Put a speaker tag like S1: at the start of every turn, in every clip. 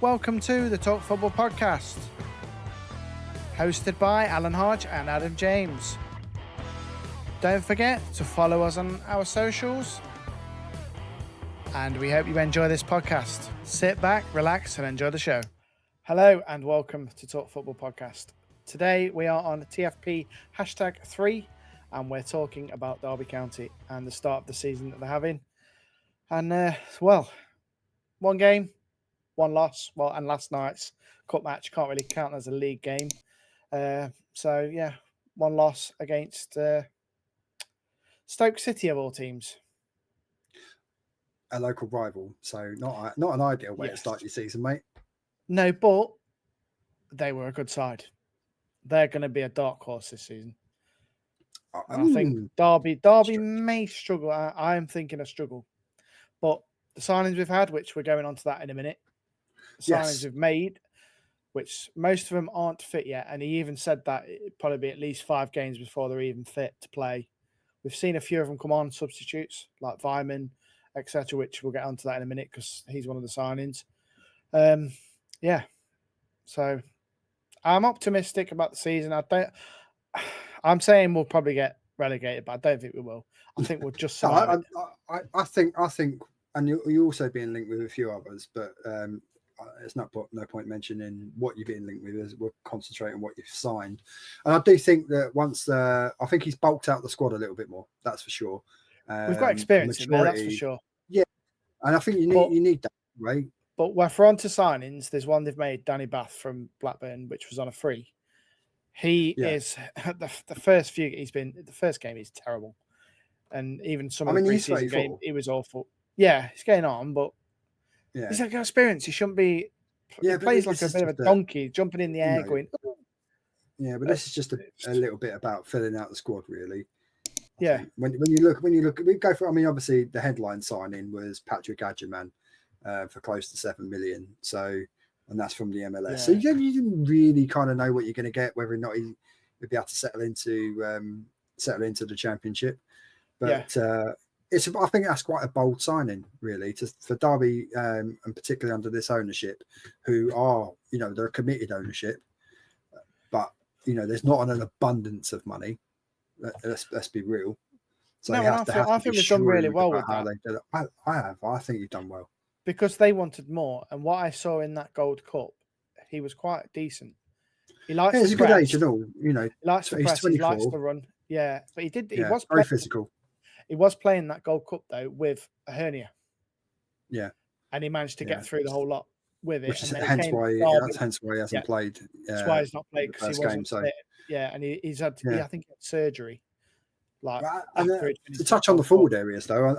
S1: Welcome to the Talk Football Podcast, hosted by Alan Hodge and Adam James. Don't forget to follow us on our socials, and we hope you enjoy this podcast. Sit back, relax, and enjoy the show. Hello, and welcome to Talk Football Podcast. Today we are on TFP #3, and we're talking about Derby County and the start of the season that they're having. And, one game, one loss. Well, and last night's cup match can't really count as a league game. One loss against Stoke City of all teams.
S2: A local rival, so not an ideal way to start your season, mate.
S1: No, but they were a good side. They're going to be a dark horse this season. I think Derby may struggle. I am thinking a struggle, but the signings we've had, which we're going on to that in a minute, signings we've made, which most of them aren't fit yet, and he even said that it'd probably be at least 5 games before they're even fit to play. We've seen a few of them come on substitutes, like Vyman, etc., which we'll get onto that in a minute because he's one of the signings. So I'm optimistic about the season. I'm saying we'll probably get relegated, but I don't think we will. I think we'll just survive.
S2: I think, and you're also being linked with a few others, but it's no point mentioning what you're being linked with. As we're concentrating on what you've signed, and I do think that once I think he's bulked out the squad a little bit more. That's for sure.
S1: We've got experience in there, that's for sure.
S2: Yeah, and I think you need that, right?
S1: But if we're on to signings, there's one they've made, Danny Bath from Blackburn, which was on a free. He is the first game he's terrible, and even some of the preseason game he was awful. Yeah, he's getting on, but he's got experience. He shouldn't be. He plays like a bit of a donkey, jumping in the air, going.
S2: Yeah, but this is just a little bit about filling out the squad, really.
S1: Yeah.
S2: When you look, we go for. I mean, obviously, the headline signing was Patrick Adjaman for close to 7 million. So, and that's from the MLS. Yeah. So you didn't really kind of know what you're going to get, whether or not he would be able to settle into the Championship. But I think that's quite a bold signing, really, for Derby, and particularly under this ownership, who are, they're a committed ownership, but there's not an abundance of money. Let's be real. So
S1: I think we've done really well with that.
S2: I think you've done well
S1: because they wanted more, and what I saw in that Gold Cup, he was quite decent. He likes.
S2: He's a good age and all.
S1: He likes to press. He likes to run. Yeah, but he was
S2: very physical.
S1: He was playing that Gold Cup though with a hernia.
S2: Yeah,
S1: and he managed to get through the whole lot with it.
S2: Which is hence why he hasn't played.
S1: That's why he's not played because he wasn't fit. Yeah, and he's had. I think he had surgery.
S2: To touch on the forward areas, though,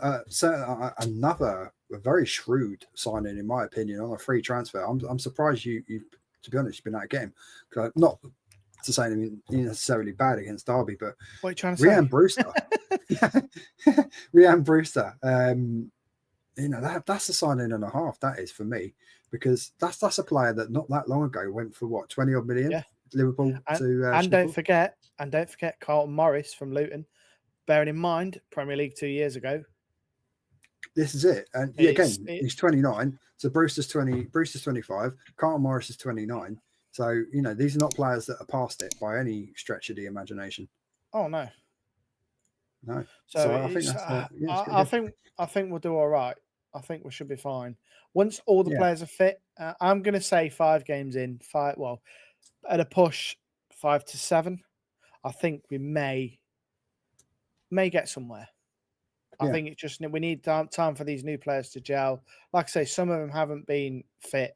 S2: another very shrewd signing, in my opinion, on a free transfer. I'm surprised you to be honest, you've been able to get him. Not to say anything necessarily bad against Derby, but
S1: what are you trying to say?
S2: Rhian Brewster. That's a signing and a half. That is for me, because that's a player that not that long ago went for what, 20 odd million.
S1: Yeah.
S2: Liverpool
S1: and don't forget Carlton Morris from Luton. Bearing in mind, Premier League 2 years ago.
S2: This is it. And he's 29. So Brewster's 25. Carlton Morris is 29. So, these are not players that are past it by any stretch of the imagination.
S1: Oh, no.
S2: No.
S1: So I think we'll do all right. I think we should be fine. Once all the players are fit, I'm going to say 5 games in. At a push, 5 to 7. I think we may get somewhere. I think it's just we need time for these new players to gel. Like I say, some of them haven't been fit.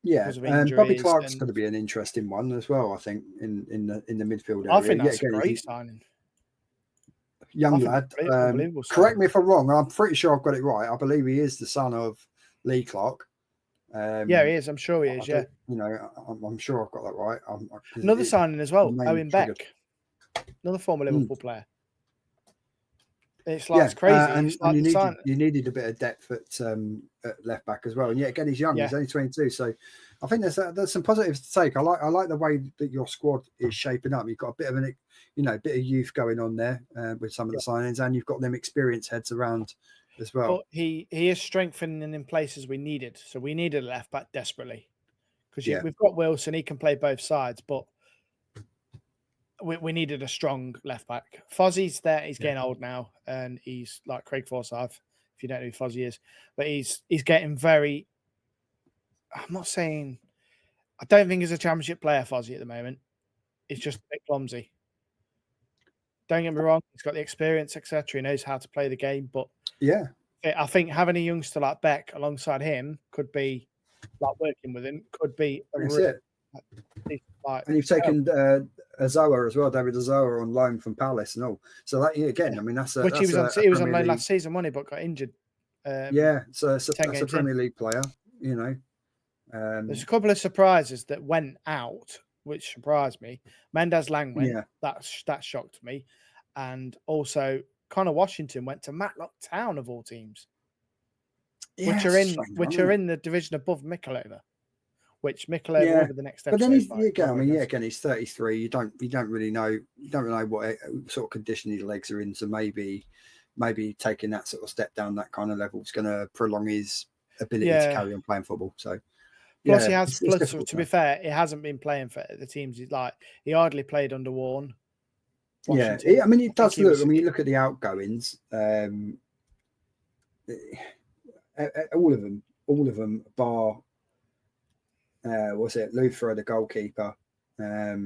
S2: Yeah, and Bobby Clark's going to be an interesting one as well. I think in the midfield area.
S1: I think that's a great signing.
S2: Young lad. Correct me if I'm wrong. I'm pretty sure I've got it right. I believe he is the son of Lee Clark.
S1: He is. I'm sure he is. Yeah.
S2: I'm sure I've got that right.
S1: Another signing as well. Owen Beck, another former Liverpool player. It's crazy.
S2: You needed a bit of depth at left back as well, and again he's young. He's only 22, so I think there's some positives to take. I like the way that your squad is shaping up. You've got a bit of bit of youth going on there with some of the signings, and you've got them experienced heads around as well.
S1: But he is strengthening in places we needed. So we needed a left back desperately because we've got Wilson. He can play both sides, but we needed a strong left back. Fozzie's there. He's getting old now, and he's like Craig Forsyth. If you don't know who Fozzie is, but he's getting very. I'm not saying. I don't think he's a championship player, Fozzie, at the moment. He's just a bit clumsy. Don't get me wrong; he's got the experience, etc. He knows how to play the game, but I think having a youngster like Beck alongside him could be like working with him could be a
S2: and you've taken Azoa as well, David Azoa on loan from Palace and all. So that again, I mean he was
S1: on loan last season, wasn't he? But got injured.
S2: So that's a Premier League player. You know,
S1: there's a couple of surprises that went out, which surprised me. Mendes Lang went. That shocked me, and also Connor Washington went to Matlock Town of all teams, which are in the division above Mikulova. Which Mikulova will be the next episode.
S2: But then again, he's 33. You don't really know. You don't really know what sort of condition his legs are in. So maybe taking that sort of step down that kind of level is going to prolong his ability to carry on playing football. So
S1: plus he has. To be fair, he hasn't been playing for the teams. He hardly played under Warne.
S2: Washington. I mean, it does look. I mean, you look at the outgoings. All of them, bar. Was it Luther, the goalkeeper, a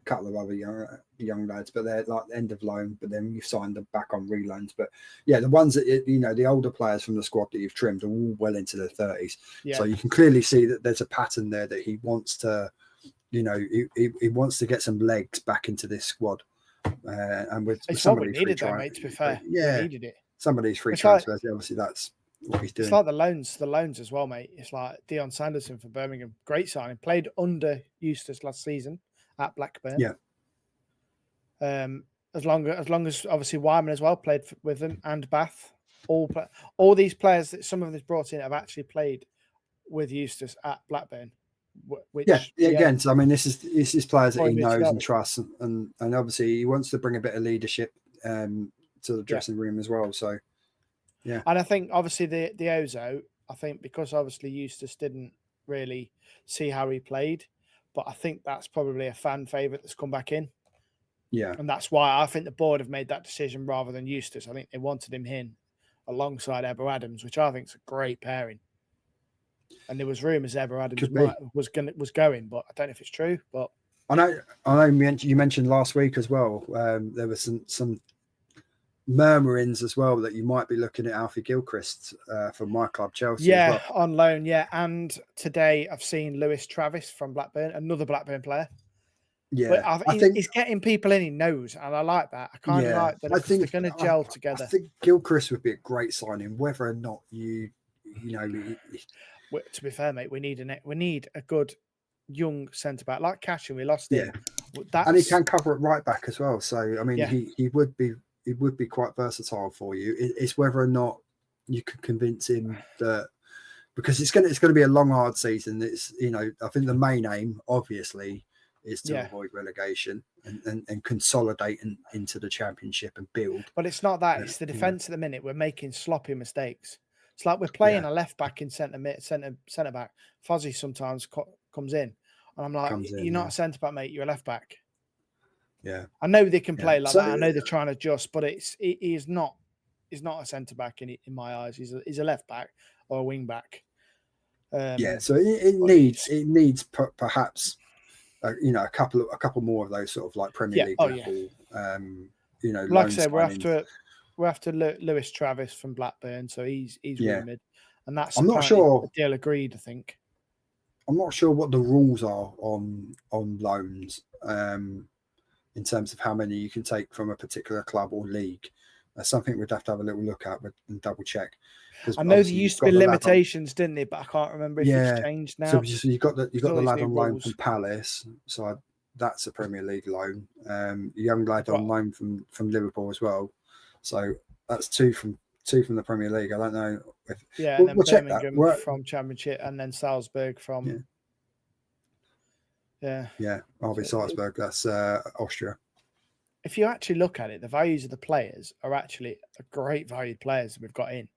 S2: couple of other young lads, but they're like end of loan. But then you've signed them back on reloans. But the ones that the older players from the squad that you've trimmed are all well into their 30s. So you can clearly see that there's a pattern there that he wants to, he wants to get some legs back into this squad. And with somebody
S1: needed, though, mate. To be fair, we needed it.
S2: Some of these free transfers, obviously, that's what he's doing.
S1: It's like the loans as well, mate. It's like Dion Sanderson for Birmingham, great signing. Played under Eustace last season at Blackburn. As long as obviously Wyman as well played with them, and Bath. All these players that some of them brought in have actually played with Eustace at Blackburn.
S2: Again, so I mean, this is players that he knows and trusts, and obviously he wants to bring a bit of leadership to the dressing room as well. So, and
S1: I think obviously the Ozo, I think because obviously Eustace didn't really see how he played, but I think that's probably a fan favourite that's come back in. And that's why I think the board have made that decision rather than Eustace. I think they wanted him in alongside Ebba Adams, which I think is a great pairing. And there was rumours Ebba Adams was going, but I don't know if it's true. But
S2: I know you mentioned last week as well. There was some murmurings as well that you might be looking at Alfie Gilchrist from my club, Chelsea. as well.
S1: On loan. And today I've seen Lewis Travis from Blackburn, another Blackburn player. But I think he's getting people in he knows, and I like that. I kind of like that. I think they're going to gel together.
S2: I think Gilchrist would be a great signing, whether or not
S1: to be fair, mate, we need a good young centre back like Cashin. We lost him,
S2: and he can cover at right back as well. So I mean, he would be quite versatile for you. It's whether or not you can convince him that, because it's going to be a long, hard season. It's I think the main aim, obviously, is to avoid relegation and consolidate into the Championship and build.
S1: But it's not that. It's the defence at the minute. We're making sloppy mistakes. It's like we're playing a left back in centre back. Fozzie sometimes comes in, and I'm like, you're not a centre back, mate. You're a left back.
S2: Yeah,
S1: I know they can play like that. I know they're trying to adjust, but he's not a centre back in my eyes. He's a left back or a wing back.
S2: So it needs perhaps a couple more of those sort of like Premier League level.
S1: Like I said, we're after Lewis Travis from Blackburn, so he's rumoured, and that's
S2: I'm not sure
S1: the deal agreed. I think
S2: I'm not sure what the rules are on loans in terms of how many you can take from a particular club or league. That's something we'd have to have a little look at and double check.
S1: I know there used to be limitations, didn't they? But I can't remember if it's changed now.
S2: So you got the lad on loan from Palace, so that's a Premier League loan. Young lad on loan from Liverpool as well. So that's two from the Premier League. I don't know if
S1: we'll check that. From Championship, and then Salzburg from
S2: RB Salzburg. That's Austria.
S1: if you actually look at it, the values of the players are actually a great valued players we've got in.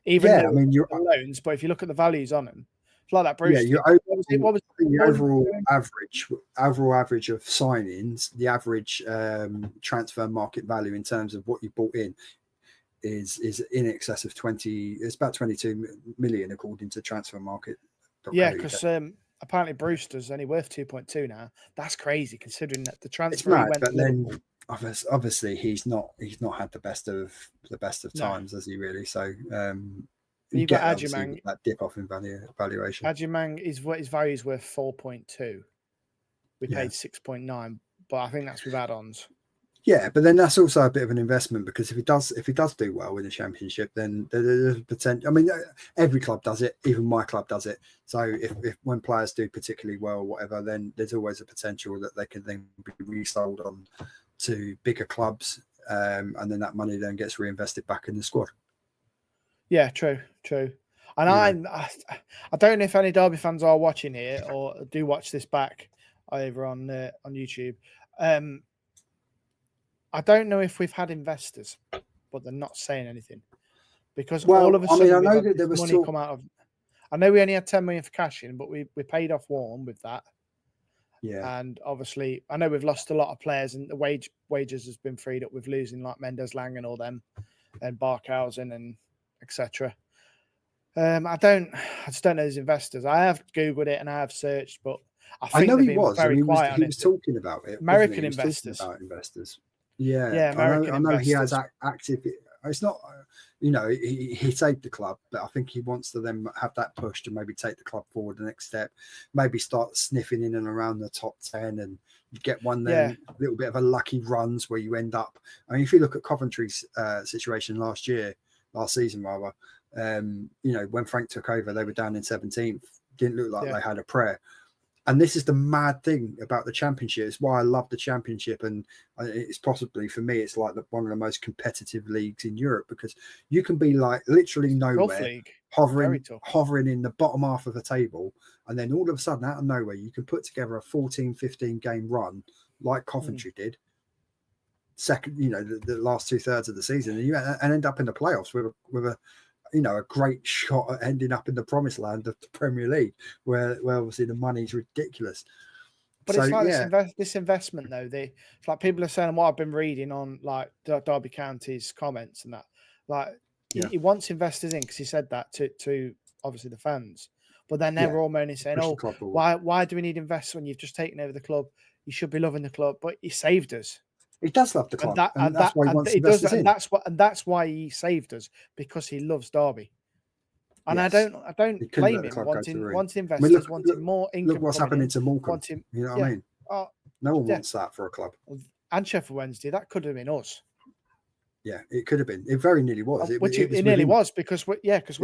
S1: Even
S2: Yeah,
S1: though
S2: I mean, you're
S1: loans, but if you look at the values on them, it's like that
S2: yeah,
S1: Bruce
S2: your
S1: thing. What was it? What was
S2: the
S1: what was
S2: overall average of signings, the average transfer market value in terms of what you bought in is in excess of 20. It's about 22 million according to transfer market.
S1: yeah, because apparently Brewster's only worth 2.2 now. That's crazy considering that the
S2: It's
S1: transfer he
S2: mad,
S1: went
S2: but
S1: to
S2: then
S1: Liverpool.
S2: obviously he's not had the best of
S1: No,
S2: times, has he really? So
S1: but
S2: you
S1: you've got
S2: get obviously
S1: Adjumang.
S2: that dip off in valuation.
S1: Adjumang is what his value is worth 4.2. We
S2: Yeah.
S1: paid 6.9, but I think that's with add-ons.
S2: Yeah, but then that's also a bit of an investment because if he does do well in the championship, then there's potential. I mean, every club does it. Even my club does it. So if when players do particularly well, or whatever, then there's always a potential that they can then be resold on to bigger clubs, and then that money then gets reinvested back in the squad.
S1: Yeah, true. And I don't know if any Derby fans are watching here or do watch this back over on YouTube. I don't know if we've had investors, but they're not saying anything because all of a sudden
S2: I
S1: we've
S2: know
S1: had
S2: that there
S1: this
S2: was
S1: money come out of. I know we only had 10 million for cash in, but we paid off Warren with that.
S2: Yeah.
S1: And obviously, I know we've lost a lot of players, and the wages has been freed up with losing like Mendes Lang and all them, and Barkhausen and etc. I just don't know those investors. I have Googled it and I have searched, but I think
S2: know
S1: they've
S2: he
S1: been
S2: was.
S1: very quiet on
S2: He
S1: it.
S2: was talking about it.
S1: American
S2: He was
S1: investors.
S2: talking about investors. Yeah,
S1: Yeah, American
S2: I know he has
S1: investors.
S2: active. It's not, he saved the club, but I think he wants to then have that push to maybe take the club forward the next step, maybe start sniffing in and around the top 10 and you get one then little bit of a lucky runs where you end up. I mean, if you look at Coventry's situation last season rather, when Frank took over, they were down in 17th. Didn't look like they had a prayer. And this is the mad thing about the championship. It's why I love the championship, and it's possibly for me, it's like one of the most competitive leagues in Europe because you can be like literally nowhere, hovering in the bottom half of the table, and then all of a sudden, out of nowhere, you can put together a 14, 15 game run like Coventry did. Second, the last 2/3 of the season, and end up in the playoffs with a a great shot at ending up in the promised land of the Premier League, where obviously the money's ridiculous.
S1: But it's like this investment though. It's like people are saying what I've been reading on like Derby County's comments and that. Like he wants investors in because he said that to obviously the fans. But then they're all moaning saying, "Oh, why do we need investors when you've just taken over the club? You should be loving the club." But he saved us.
S2: He does love the club, and that's why he wants investors in.
S1: And that's why he saved us because he loves Derby. And I don't blame him wanting investors, wanting more income.
S2: Look what's happening to Morecambe. You know what I mean? No one wants that for a club.
S1: And Sheffield Wednesday, that could have been us.
S2: Yeah, it could have been. It very nearly was.
S1: It nearly was because we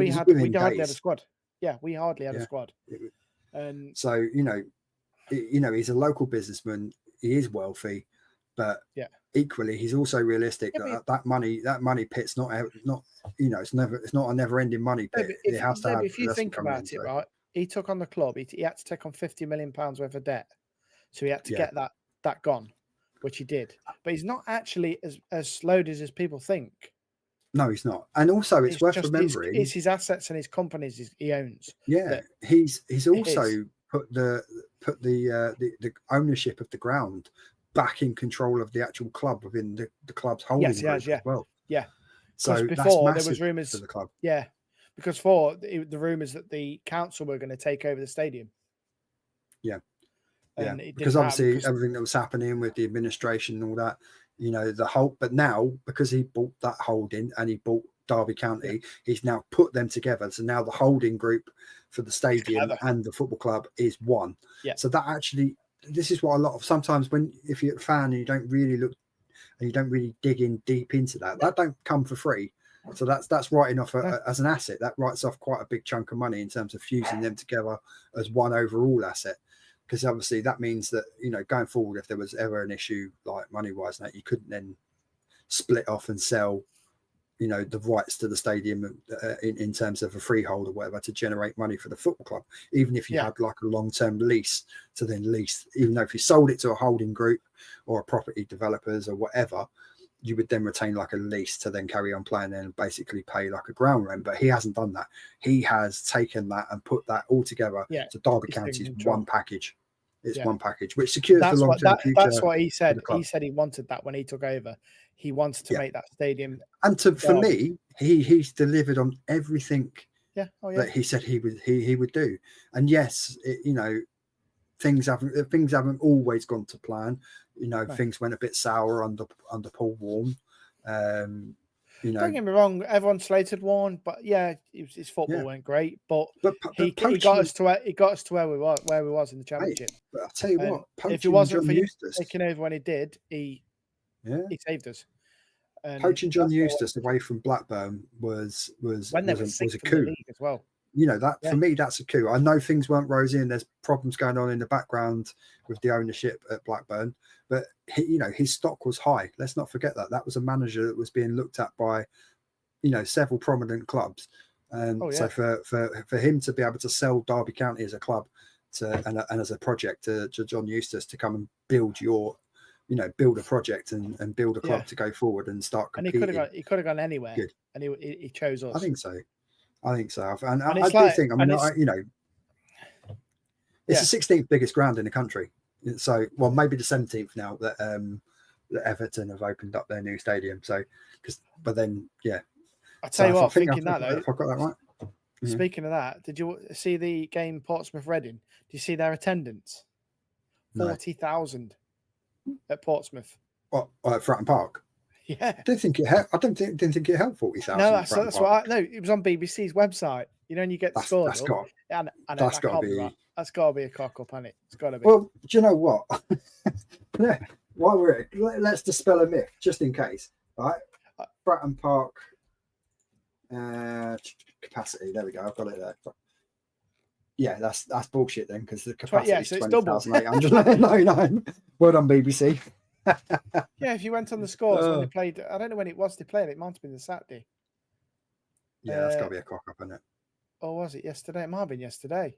S1: hardly had a squad. Yeah, we hardly had a squad. And
S2: so he's a local businessman. He is wealthy, but equally he's also realistic that money pit's not it's not a never-ending money pit.
S1: If you think about it, right, he took on the club. He had to take on £50 million worth of debt, so he had to get that gone, which he did. But he's not actually as loaded as people think.
S2: No, he's not. And also, it's worth remembering
S1: it's his assets and his companies he owns.
S2: Yeah, he's also put the ownership of the ground back in control of the actual club within the club's holding group as well.
S1: Yeah.
S2: So
S1: before there was rumours
S2: for the club.
S1: Yeah, because the rumours that the council were going to take over the stadium.
S2: Yeah.
S1: And
S2: because obviously everything that was happening with the administration and all that, the whole. But now because he bought that holding and he bought Derby County, he's now put them together. So now the holding group for the stadium and the football club is one.
S1: Yeah.
S2: So that actually. This is what a lot of sometimes if you're a fan and you don't really look and you don't really dig in deep into that don't come for free. So that's writing off as an asset. That writes off quite a big chunk of money in terms of fusing them together as one overall asset. Because obviously that means that going forward, if there was ever an issue like money wise, that you couldn't then split off and sell the rights to the stadium in terms of a freehold or whatever to generate money for the football club. Even if you had like a long-term lease to then lease, even though if you sold it to a holding group or a property developers or whatever, you would then retain like a lease to then carry on playing and basically pay like a ground rent. But he hasn't done that. He has taken that and put that all together to Derby County's one package. It's one package, which secures the long-term future.
S1: That's what he said. He said he wanted that when he took over. He wanted to make that stadium.
S2: And for me, he's delivered on everything that he said he would do. And yes, things haven't always gone to plan. Things went a bit sour under Paul Warne.
S1: Don't get me wrong, everyone slated Warne, but his football went great. But he got us to where we was in the championship.
S2: Mate, but I'll tell you what,
S1: if it wasn't for Eustace taking over when he did, he saved us.
S2: Poaching John Eustace away from Blackburn was a coup
S1: as well.
S2: For me, that's a coup. I know things weren't rosy and there's problems going on in the background with the ownership at Blackburn, but his stock was high. Let's not forget that was a manager that was being looked at by several prominent clubs. So for him to be able to sell Derby County as a club and as a project to John Eustace to come and build build a project and build a club to go forward and start competing.
S1: And he could have gone anywhere. Good. And he chose us.
S2: I think so. And I do think, it's the 16th biggest ground in the country. So, well, maybe the 17th now that Everton have opened up their new stadium. So, I tell
S1: you what, thinking that though,
S2: if I got that right.
S1: Speaking of that, did you see the game Portsmouth-Reading? Did you see their attendance? 40,000 at Portsmouth.
S2: What, at Fratton Park?
S1: Yeah.
S2: I didn't think it helped 40,000.
S1: No, that's what it was on BBC's website. And you get the score. That's got to be a cock up, hasn't it? It's got to be.
S2: Well, do you know what? While we're let's dispel a myth, just in case. Right? Fratton Park capacity. There we go. I've got it there. Yeah, that's bullshit then, because the capacity is 20,899. Well done, BBC.
S1: If you went on the scores when they played, I don't know when it was they played. It might have been the Saturday.
S2: Yeah, that's got to be a cock up, isn't it?
S1: Or was it yesterday? It might have been yesterday.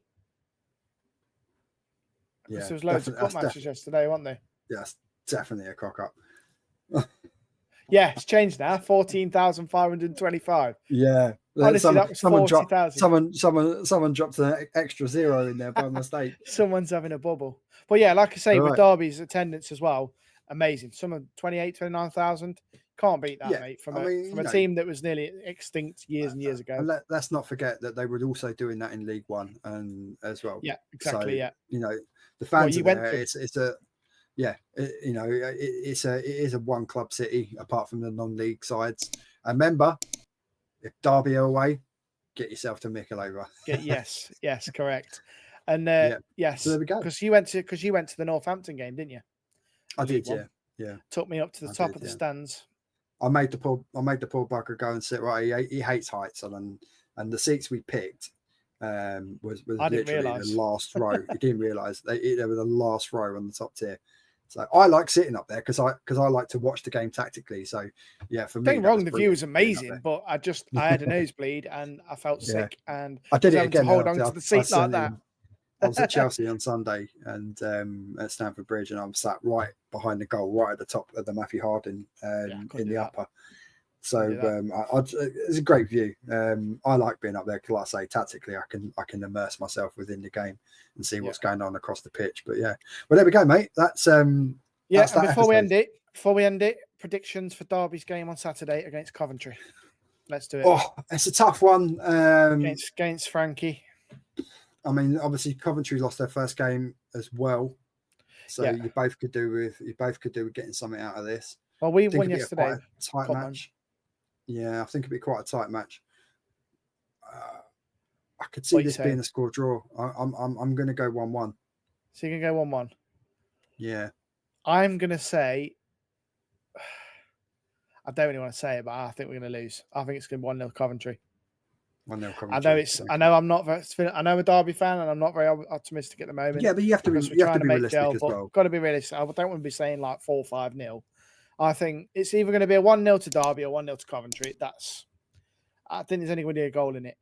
S2: Yeah,
S1: there was loads of cup matches yesterday, weren't there?
S2: Yeah, that's definitely a cock up.
S1: Yeah, it's changed now. 14,525.
S2: Yeah.
S1: Honestly, that was 40,000.
S2: Someone dropped an extra zero in there by mistake.
S1: Someone's having a bubble. But yeah, like I say, with Derby's attendance as well, amazing. Some of 29,000. Can't beat that, mate. From a team that was nearly extinct years and years ago. And
S2: let's not forget that they were also doing that in League One and as well.
S1: Yeah, exactly.
S2: So, the fans are there. It is a one club city apart from the non-league sides. And remember, if Derby are away, get yourself to Mickle.
S1: Yes, correct. And yes, so there we go. Because you went to the Northampton game, didn't you?
S2: I did, yeah.
S1: Took me up to the top of the stands.
S2: I made the poor bugger go and sit right. He hates heights, and the seats we picked was literally the last row. He didn't realise they were the last row on the top tier. So I like sitting up there because I like to watch the game tactically. So yeah, for me,
S1: don't get me wrong, the view was amazing, but I had a nosebleed and I felt sick, and
S2: I did it again.
S1: To hold on to the seat like that.
S2: I was at Chelsea on Sunday and at Stamford Bridge, and I'm sat right behind the goal, right at the top of the Matthew Harding in the upper. So it's a great view. I like being up there because, like I say, tactically, I can immerse myself within the game and see what's going on across the pitch. But well, there we go, mate. That's
S1: before we end it, predictions for Derby's game on Saturday against Coventry. Let's do it.
S2: Oh, it's a tough one
S1: against Frankie.
S2: I mean, obviously Coventry lost their first game as well, so you both could do with getting something out of this.
S1: Well, we won yesterday.
S2: Tight match. Yeah, I think it'd be quite a tight match. I could see this being a score draw. I'm going to go 1-1.
S1: So you're going to go 1-1?
S2: Yeah. I'm
S1: going to say, I don't really want to say it, but I think we're going to lose. I think it's going to be 1-0 Coventry.
S2: 1-0 Coventry.
S1: I know I'm not very. I know I'm a Derby fan, and I'm not very optimistic at the moment.
S2: Yeah, but you have to be realistic as well.
S1: Got to be realistic. I don't want to be saying like 4-5-0. I think it's either going to be a 1-0 to Derby or 1-0 to Coventry. I think there's only going to be a goal in it,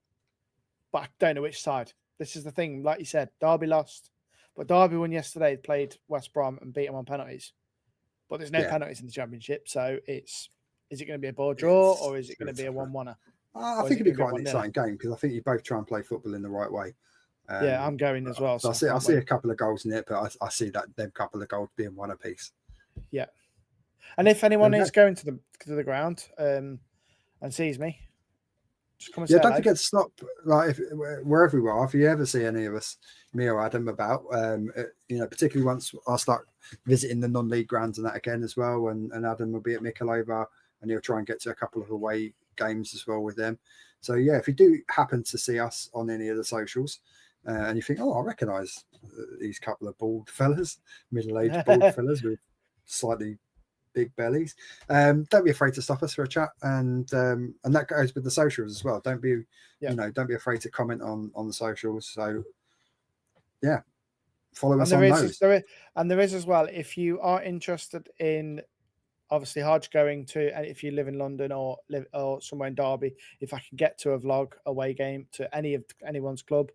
S1: but I don't know which side. This is the thing. Like you said, Derby lost, but Derby won yesterday, played West Brom and beat them on penalties. But there's no penalties in the Championship, so is it going to be a ball draw or is it going to be a 1-1?
S2: I think it'd be quite an exciting game because I think you both try and play football in the right way.
S1: Yeah, I'm going as well. So
S2: I see a couple of goals in it, but I see that them couple of goals being one apiece.
S1: Yeah, and if anyone is going to the ground and sees me, just come and say
S2: don't
S1: hello.
S2: forget to stop. Like wherever you are, if you ever see any of us, me or Adam, about particularly once I start visiting the non-league grounds and that again as well, and Adam will be at Mikolova and he'll try and get to a couple of away games as well with them. So yeah, if you do happen to see us on any of the socials and you think, I recognise these couple of bald fellas, middle-aged bald fellas with slightly big bellies, don't be afraid to stop us for a chat, and that goes with the socials as well. Don't be don't be afraid to comment on the socials. So yeah, follow us on those.
S1: There is as well, if you are interested in obviously Hodge going to, and if you live in London or somewhere in Derby, if I can get to a vlog away game to anyone's club,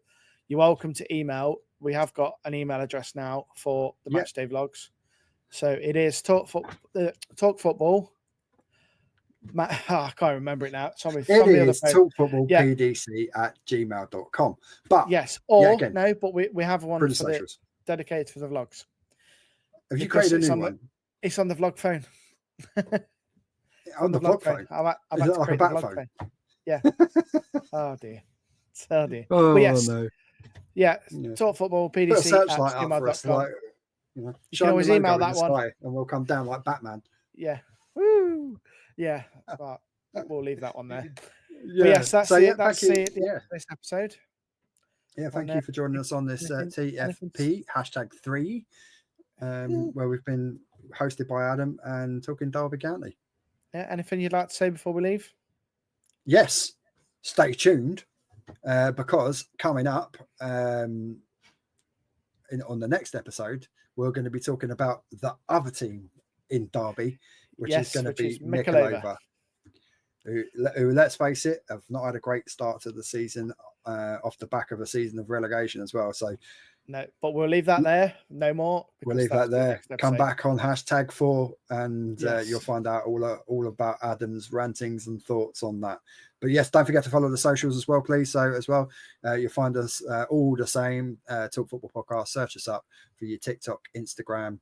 S1: you're welcome to email. We have got an email address now for the matchday vlogs. So it is talk football. I can't remember it now. It is
S2: talkfootballpdc@gmail.com. But
S1: yes, but we have one dedicated for the vlogs.
S2: Have you created a new one?
S1: It's on the vlog phone.
S2: On the vlog phone?
S1: I've
S2: is it like a bat phone?
S1: Yeah. Oh dear.
S2: Oh,
S1: but yes.
S2: No.
S1: Yeah. Talk football pdc@gmail.com.
S2: You
S1: can always email that one,
S2: and we'll come down like Batman.
S1: Yeah. Woo. Yeah. But we'll leave that one there.
S2: Yeah.
S1: But yes, that's it. That's it. Yeah. This episode.
S2: Yeah. Thank you for joining us on this TFP #3, where we've been hosted by Adam and talking Derby County.
S1: Yeah. Anything you'd like to say before we leave?
S2: Yes. Stay tuned because coming up on the next episode, we're going to be talking about the other team in Derby, which is going to be Mikolova, who, let's face it, have not had a great start to the season off the back of a season of relegation as well. So
S1: no, but we'll leave that there. No more.
S2: We'll leave that there. Come back on #4 and you'll find out all about Adam's rantings and thoughts on that. But yes, don't forget to follow the socials as well, please. So as well, you'll find us all the same. Talk Football Podcast. Search us up for your TikTok, Instagram,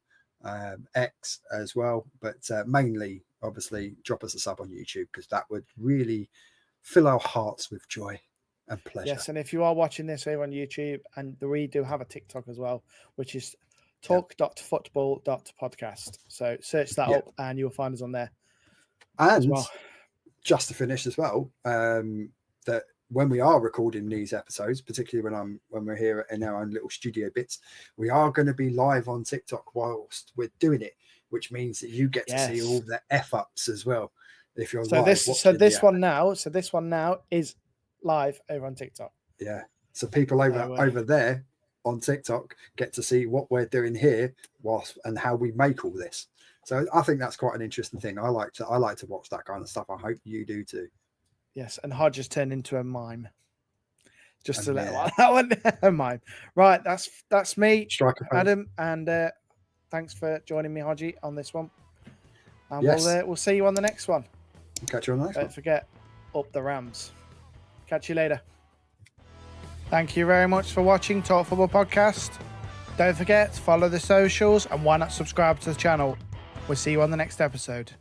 S2: X as well. But mainly, obviously, drop us a sub on YouTube because that would really fill our hearts with joy and pleasure.
S1: Yes, and if you are watching this over on YouTube, and we do have a TikTok as well, which is talk.football.podcast. So search that up and you'll find us on there.
S2: And just to finish as well, that when we are recording these episodes, particularly when we're here in our own little studio bits, we are going to be live on TikTok whilst we're doing it, which means that you get to see all the F-ups as well. If you're
S1: this one now is live over on TikTok.
S2: Yeah. So people over there on TikTok get to see what we're doing here and how we make all this. So I think that's quite an interesting thing. I like to watch that kind of stuff. I hope you do too.
S1: Yes, and Hodge has turned into a mime. Just to let that one a mime. Right, that's me, Adam, and thanks for joining me, Hodgie, on this one. And we'll see you on the next one.
S2: Catch you on the next one.
S1: Don't forget, up the Rams. Catch you later. Thank you very much for watching Talk Football Podcast. Don't forget to follow the socials and why not subscribe to the channel. We'll see you on the next episode.